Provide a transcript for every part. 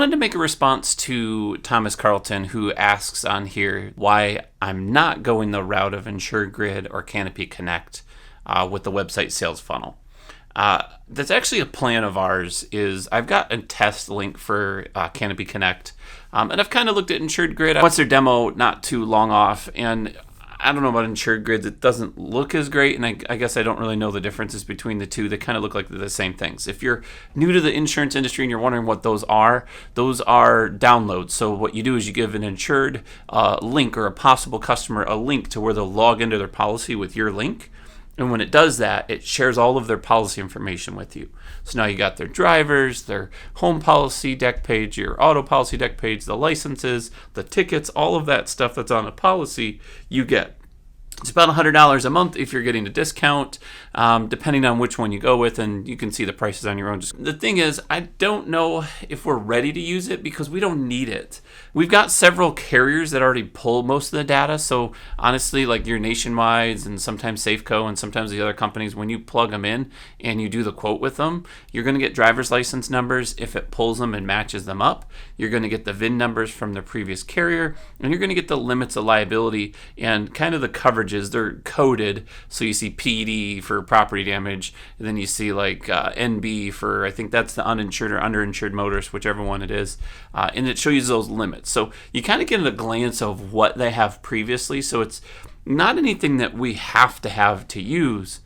wanted to make a response to Thomas Carlton, who asks on here why I'm not going the route of InsuredGrid or Canopy Connect with the website sales funnel. That's actually a plan of ours. Is I've got a test link for Canopy Connect, and I've kind of looked at InsuredGrid. I watched their demo not too long off, and I don't know about InsuredGrid. It doesn't look as great, and I guess I don't really know the differences between the two. They kind of look like they're the same things. If you're new to the insurance industry and you're wondering what those are downloads. So what you do is you give an insured link, or a possible customer a link to where they'll log into their policy with your link. And when it does that, it shares all of their policy information with you. So now you got their drivers, their home policy deck page, your auto policy deck page, the licenses, the tickets, all of that stuff that's on a policy you get. It's about $100 a month if you're getting a discount, depending on which one you go with, and you can see the prices on your own. The thing is, I don't know if we're ready to use it because we don't need it. We've got several carriers that already pull most of the data, so honestly, like your Nationwides and sometimes Safeco and sometimes the other companies, when you plug them in and you do the quote with them, you're going to get driver's license numbers if it pulls them and matches them up. You're going to get the VIN numbers from the previous carrier, and you're going to get the limits of liability and kind of the coverages. They're coded, so you see PD for property damage, and then you see like NB for, I think that's the uninsured or underinsured motorist, whichever one it is, and it shows you those limits. So you kind of get a glance of what they have previously, so it's not anything that we have to use,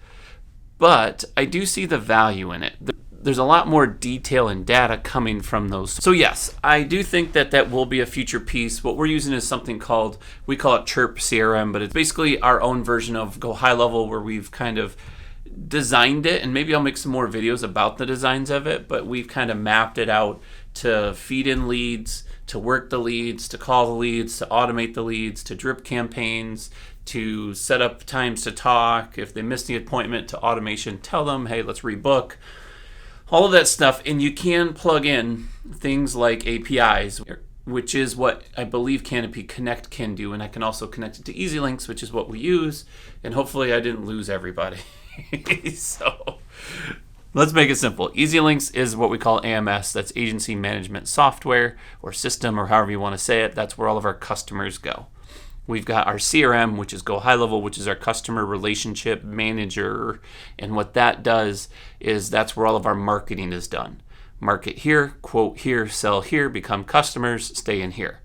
but I do see the value in it. There's a lot more detail and data coming from those. So yes, I do think that will be a future piece. What we're using is something called, we call it Chirp CRM, but it's basically our own version of Go High Level, where we've kind of designed it, and maybe I'll make some more videos about the designs of it, but we've kind of mapped it out to feed in leads, to work the leads, to call the leads, to automate the leads, to drip campaigns, to set up times to talk. If they miss the appointment, to automation, tell them, hey, let's rebook. All of that stuff, and you can plug in things like APIs, which is what I believe Canopy Connect can do, and I can also connect it to EasyLinks, which is what we use, and hopefully I didn't lose everybody. So let's make it simple. EasyLinks is what we call AMS, that's Agency Management Software or System, or however you want to say it. That's where all of our customers go. We've got our CRM, which is Go High Level, which is our customer relationship manager. And what that does is that's where all of our marketing is done. Market here, quote here, sell here, become customers, stay in here.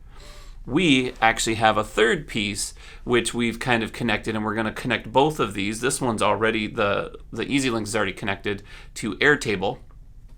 We actually have a third piece, which we've kind of connected, and we're going to connect both of these. This one's already, the EasyLinks is already connected to Airtable.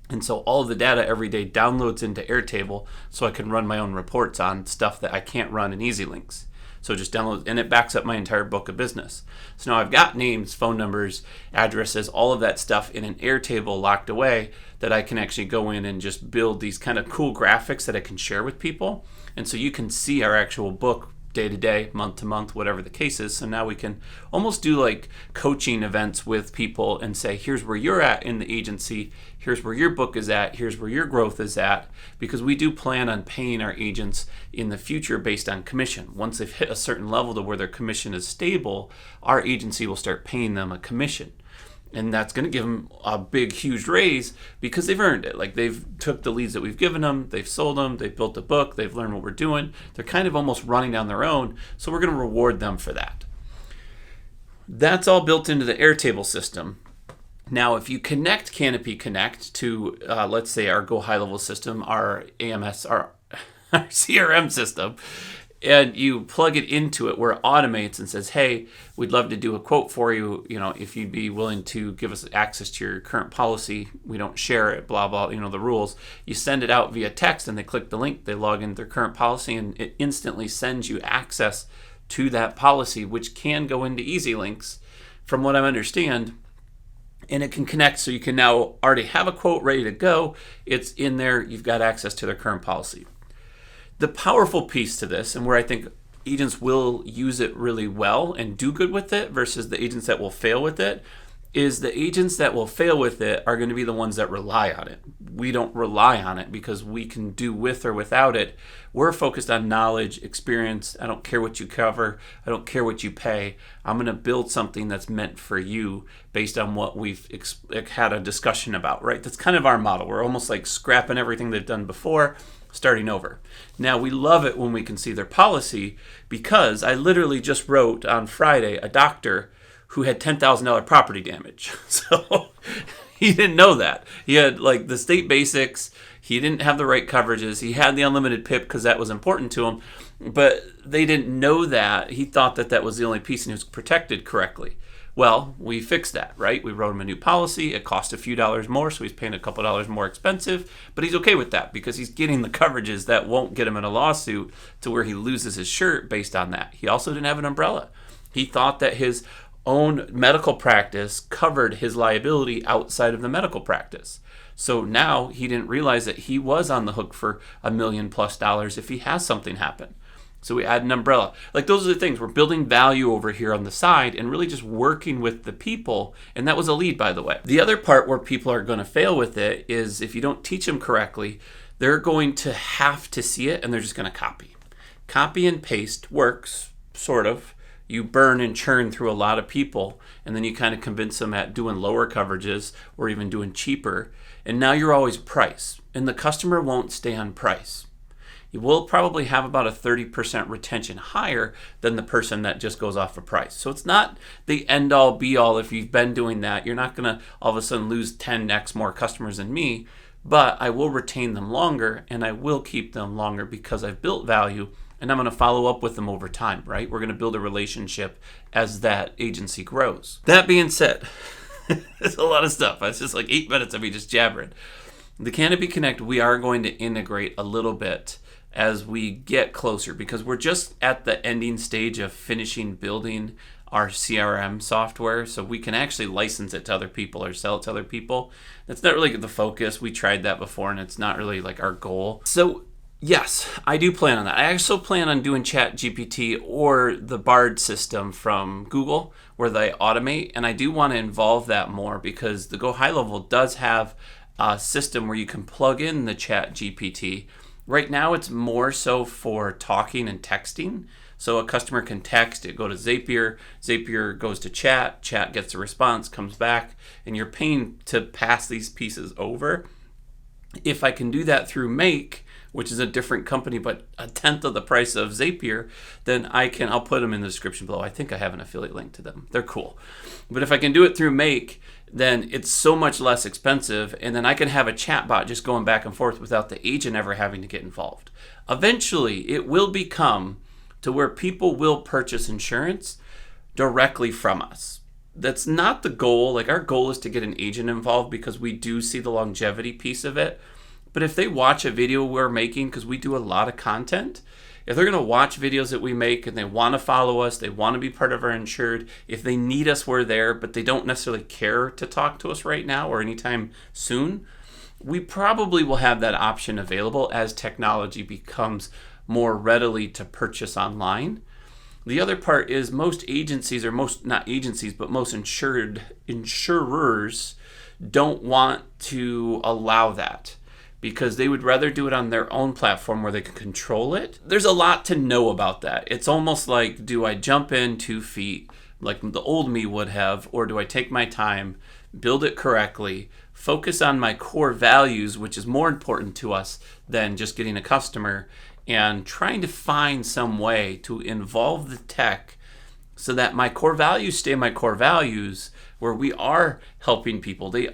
And so all of the data every day downloads into Airtable, so I can run my own reports on stuff that I can't run in EasyLinks. So just download, and it backs up my entire book of business. So now I've got names, phone numbers, addresses, all of that stuff in an Airtable locked away that I can actually go in and just build these kind of cool graphics that I can share with people. And so you can see our actual book day to day, month to month, whatever the case is. So now we can almost do like coaching events with people and say, here's where you're at in the agency, here's where your book is at, here's where your growth is at, because we do plan on paying our agents in the future based on commission. Once they've hit a certain level to where their commission is stable, our agency will start paying them a commission. And that's going to give them a big, huge raise because they've earned it. Like they've took the leads that we've given them, they've sold them, they've built a book, they've learned what we're doing. They're kind of almost running down their own. So we're going to reward them for that. That's all built into the Airtable system. Now, if you connect Canopy Connect to, let's say, our Go High Level system, our AMS, our CRM system, and you plug it into it where it automates and says, hey, we'd love to do a quote for you, if you'd be willing to give us access to your current policy, we don't share it, blah, blah, the rules. You send it out via text and they click the link, they log into their current policy, and it instantly sends you access to that policy, which can go into EasyLinks, from what I understand, and it can connect, so you can now already have a quote ready to go. It's in there, you've got access to their current policy. The powerful piece to this, and where I think agents will use it really well and do good with it versus the agents that will fail with it, is the agents that will fail with it are going to be the ones that rely on it. We don't rely on it because we can do with or without it. We're focused on knowledge, experience. I don't care what you cover. I don't care what you pay. I'm going to build something that's meant for you based on what we've had a discussion about, right? That's kind of our model. We're almost like scrapping everything they've done before, starting over. Now, we love it when we can see their policy, because I literally just wrote on Friday a doctor who had $10,000 property damage. So he didn't know that. He had like the state basics. He didn't have the right coverages. He had the unlimited PIP because that was important to him. But they didn't know that. He thought that that was the only piece and he was protected correctly. Well, we fixed that, right? We wrote him a new policy. It cost a few dollars more, so he's paying a couple dollars more expensive. But he's okay with that because he's getting the coverages that won't get him in a lawsuit to where he loses his shirt based on that. He also didn't have an umbrella. He thought that his own medical practice covered his liability outside of the medical practice. So now he didn't realize that he was on the hook for $1 million+ if he has something happen. So we add an umbrella. Like, those are the things. We're building value over here on the side and really just working with the people. And that was a lead, by the way. The other part where people are going to fail with it is if you don't teach them correctly, they're going to have to see it and they're just going to copy. Copy and paste works, sort of. You burn and churn through a lot of people, and then you kind of convince them at doing lower coverages or even doing cheaper. And now you're always price. And the customer won't stay on price. You will probably have about a 30% retention higher than the person that just goes off of price. So it's not the end all be all. If you've been doing that, you're not going to all of a sudden lose 10x more customers than me, but I will retain them longer and I will keep them longer because I've built value and I'm going to follow up with them over time, right? We're going to build a relationship as that agency grows. That being said, there's a lot of stuff. It's just like 8 minutes of me just jabbering. The Canopy Connect, we are going to integrate a little bit as we get closer because we're just at the ending stage of finishing building our CRM software so we can actually license it to other people or sell it to other people. That's not really the focus. We tried that before and it's not really like our goal. So yes, I do plan on that. I also plan on doing ChatGPT or the Bard system from Google where they automate, and I do want to involve that more because the Go High Level does have a system where you can plug in the ChatGPT. Right now, it's more so for talking and texting. So a customer can text, it go to Zapier, Zapier goes to chat, chat gets a response, comes back, and you're paying to pass these pieces over. If I can do that through Make, which is a different company, but a tenth of the price of Zapier, then I'll put them in the description below. I think I have an affiliate link to them. They're cool. But if I can do it through Make, then it's so much less expensive, and then I can have a chatbot just going back and forth without the agent ever having to get involved. Eventually, it will become to where people will purchase insurance directly from us. That's not the goal. Like, our goal is to get an agent involved because we do see the longevity piece of it. But if they watch a video we're making, because we do a lot of content, if they're going to watch videos that we make and they want to follow us, they want to be part of our insured, if they need us, we're there, but they don't necessarily care to talk to us right now or anytime soon, we probably will have that option available as technology becomes more readily to purchase online. The other part is most agencies, or most, not agencies, but most insurers don't want to allow that, because they would rather do it on their own platform where they can control it. There's a lot to know about that. It's almost like, do I jump in 2 feet like the old me would have, or do I take my time, build it correctly, focus on my core values, which is more important to us than just getting a customer, and trying to find some way to involve the tech so that my core values stay my core values, where we are helping people. They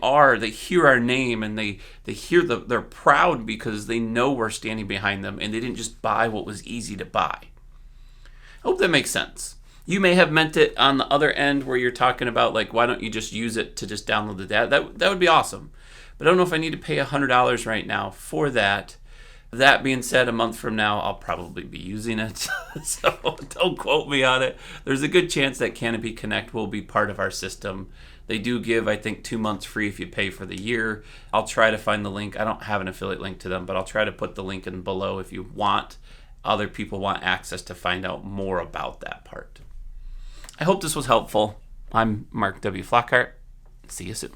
hear our name and they hear they're proud because they know we're standing behind them and they didn't just buy what was easy to buy. I hope that makes sense. You may have meant it on the other end where you're talking about, like, why don't you just use it to just download the data? That would be awesome. But I don't know if I need to pay $100 right now for that. That being said, a month from now, I'll probably be using it. So don't quote me on it. There's a good chance that Canopy Connect will be part of our system. They do give, I think, 2 months free if you pay for the year. I'll try to find the link. I don't have an affiliate link to them, but I'll try to put the link in below if you want, other people want access to find out more about that part. I hope this was helpful. I'm Mark W. Flockhart. See you soon.